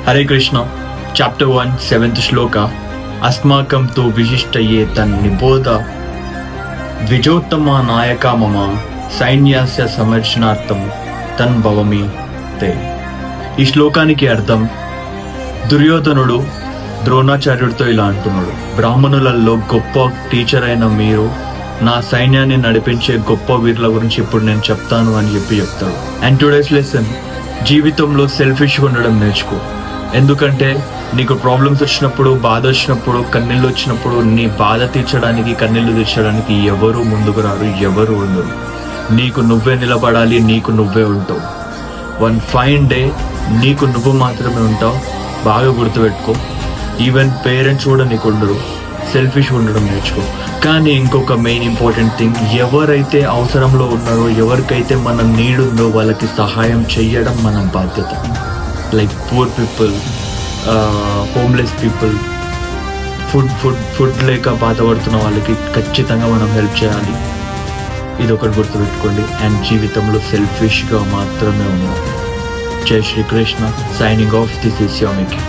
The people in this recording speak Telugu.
హరే కృష్ణ. చాప్టర్ 1 7th శ్లోక. అస్మాకం తు విశిష్టయే తన్నిబోధ ద్విజోత్తమ నాయక మమ సైన్యాస్య సమర్శనార్థం తన్ భవమి తే. ఈ శ్లోకానికి అర్థం, దుర్యోధనుడు ద్రోణాచార్యుడితో ఇలా అంటున్నాడు, బ్రాహ్మణులలో గొప్ప టీచర్ అయిన మీరు నా సైన్యాన్ని నడిపించే గొప్ప వీరుల గురించి ఇప్పుడు నేను చెప్తాను అని చెప్తాడు. అండ్ టుడేస్ లెసన్, జీవితంలో సెల్ఫిష్గా ఉండడం నేర్చుకో. ఎందుకంటే నీకు ప్రాబ్లమ్స్ వచ్చినప్పుడు, బాధ వచ్చినప్పుడు, కన్నీళ్ళు వచ్చినప్పుడు, నీ బాధ తీర్చడానికి, కన్నీళ్ళు తీర్చడానికి ఎవరు ముందుకు రారు, ఎవరు ఉండరు. నీకు నువ్వే నిలబడాలి, నీకు నువ్వే ఉంటావు. వన్ ఫైన్ డే నీకు నువ్వు మాత్రమే ఉంటావు. బాగా గుర్తుపెట్టుకో. ఈవెన్ పేరెంట్స్ కూడా నీకు ఉండరు. సెల్ఫిష్ ఉండడం నేర్చుకో. కానీ ఇంకొక మెయిన్ ఇంపార్టెంట్ థింగ్, ఎవరైతే అవసరంలో ఉన్నారో, ఎవరికైతే మన నీడ్ ఉందో వాళ్ళకి సహాయం చేయడం మన బాధ్యత. Like poor people, homeless people, food లేక బాధపడుతున్న వాళ్ళకి ఖచ్చితంగా మనం హెల్ప్ చేయాలి. ఇది ఒకటి గుర్తుపెట్టుకోండి. అండ్ జీవితంలో సెల్ఫిష్గా మాత్రమే ఉన్నాం. జై Shrikrishna. Signing off. This is your Mickey.